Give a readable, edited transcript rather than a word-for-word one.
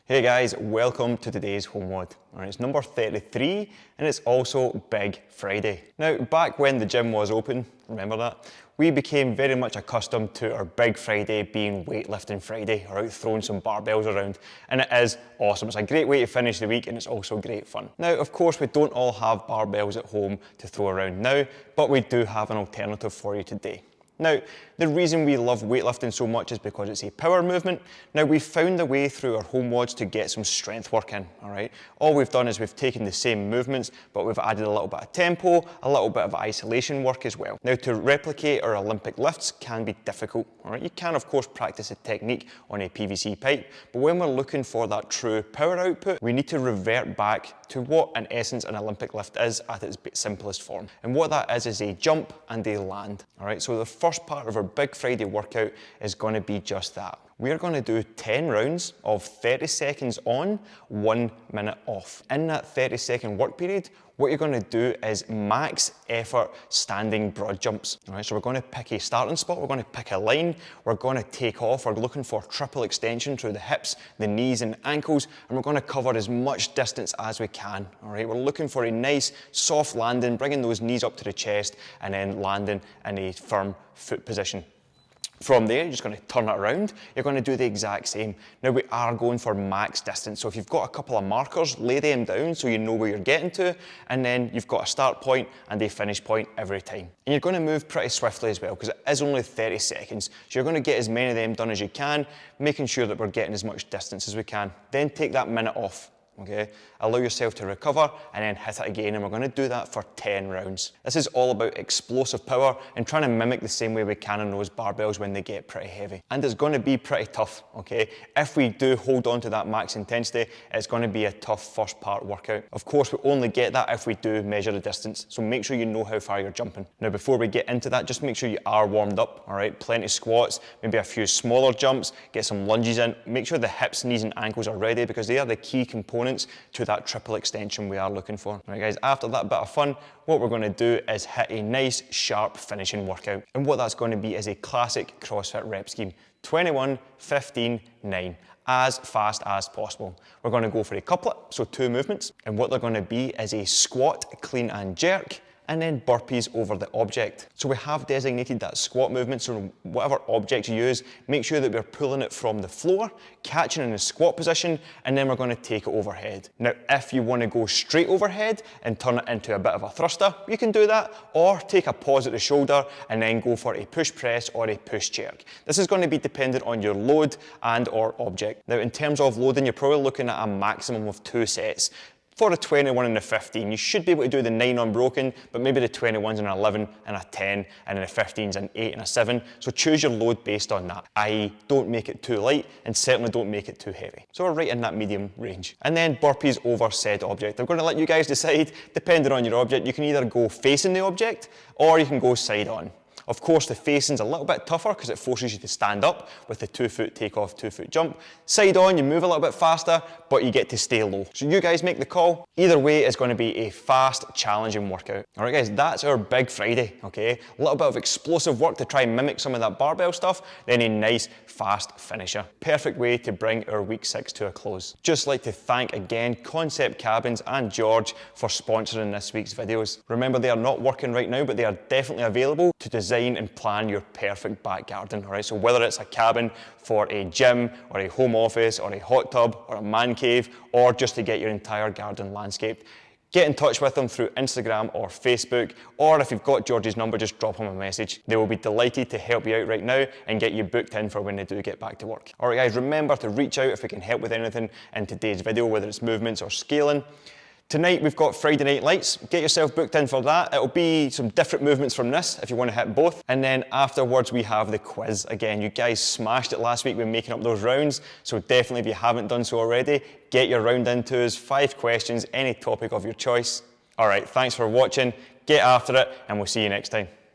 Hey guys, welcome to today's HomeWOD. Alright, it's number 33 and it's also Big Friday. Now, back when the gym was open, remember that? We became very much accustomed to our Big Friday being weightlifting Friday, or out throwing some barbells around, and it is awesome. It's a great way to finish the week and it's also great fun. Now, of course, we don't all have barbells at home to throw around now, but we do have an alternative for you today. Now, the reason we love weightlifting so much is because it's a power movement. Now, we've found a way through our HomeWODs to get some strength work in, all right? All we've done is we've taken the same movements, but we've added a little bit of tempo, a little bit of isolation work as well. Now, to replicate our Olympic lifts can be difficult, all right? You can, of course, practice a technique on a PVC pipe, but when we're looking for that true power output, we need to revert back to what, in essence, an Olympic lift is at its simplest form. And what that is a jump and a land, all right? So the first part of our Big Friday workout is going to be just that. We're going to do 10 rounds of 30 seconds on, 1 minute off. In that 30-second work period, what you're going to do is max effort standing broad jumps. All right, so we're going to pick a starting spot, we're going to pick a line, we're going to take off, we're looking for triple extension through the hips, the knees and ankles, and we're going to cover as much distance as we can. All right, we're looking for a nice soft landing, bringing those knees up to the chest and then landing in a firm foot position. From there, you're just going to turn it around. You're going to do the exact same. Now, we are going for max distance. So if you've got a couple of markers, lay them down so you know where you're getting to, and then you've got a start point and a finish point every time. And you're going to move pretty swiftly as well, because it is only 30 seconds. So you're going to get as many of them done as you can, making sure that we're getting as much distance as we can. Then take that minute off. Okay, allow yourself to recover and then hit it again, and we're going to do that for 10 rounds. This is all about explosive power and trying to mimic the same way we can on those barbells when they get pretty heavy. And it's going to be pretty tough, okay? If we do hold on to that max intensity, it's going to be a tough first part workout. Of course, we only get that if we do measure the distance, so make sure you know how far you're jumping. Now, before we get into that, just make sure you are warmed up, all right? Plenty of squats, maybe a few smaller jumps, get some lunges in. Make sure the hips, knees and ankles are ready, because they are the key components to that triple extension we are looking for. All right, guys, after that bit of fun, what we're going to do is hit a nice, sharp finishing workout. And what that's going to be is a classic CrossFit rep scheme. 21, 15, 9. As fast as possible. We're going to go for a couplet, so 2 movements. And what they're going to be is a squat, clean and jerk, and then burpees over the object. So we have designated that squat movement, so whatever object you use, make sure that we're pulling it from the floor, catching in the squat position, and then we're going to take it overhead. Now, if you want to go straight overhead and turn it into a bit of a thruster, you can do that, or take a pause at the shoulder and then go for a push press or a push jerk. This is going to be dependent on your load and or object. Now, in terms of loading, you're probably looking at a maximum of 2 sets. For a 21 and a 15, you should be able to do the 9 unbroken, but maybe the 21's an 11 and a 10, and then the 15's an 8 and a 7. So choose your load based on that, i.e. don't make it too light and certainly don't make it too heavy. So we're right in that medium range. And then burpees over said object. I'm going to let you guys decide, depending on your object. You can either go facing the object or you can go side on. Of course, the facing's a little bit tougher because it forces you to stand up with the 2-foot takeoff, 2-foot jump. Side on, you move a little bit faster, but you get to stay low. So you guys make the call. Either way, it's going to be a fast, challenging workout. All right, guys, that's our Big Friday, okay? A little bit of explosive work to try and mimic some of that barbell stuff, then a nice, fast finisher. Perfect way to bring our week 6 to a close. Just like to thank again Concept Cabins and George for sponsoring this week's videos. Remember, they are not working right now, but they are definitely available to design and plan your perfect back garden, all right? So whether it's a cabin for a gym or a home office or a hot tub or a man cave, or just to get your entire garden landscaped, get in touch with them through Instagram or Facebook, or if you've got George's number, just drop him a message. They will be delighted to help you out right now and get you booked in for when they do get back to work. All right, guys, remember to reach out if we can help with anything in today's video, whether it's movements or scaling. Tonight we've got Friday Night Lights. Get yourself booked in for that. It'll be some different movements from this if you want to hit both. And then afterwards we have the quiz. Again, you guys smashed it last week with making up those rounds, so definitely if you haven't done so already, get your round into us. 5 questions, any topic of your choice. All right, thanks for watching. Get after it, and we'll see you next time.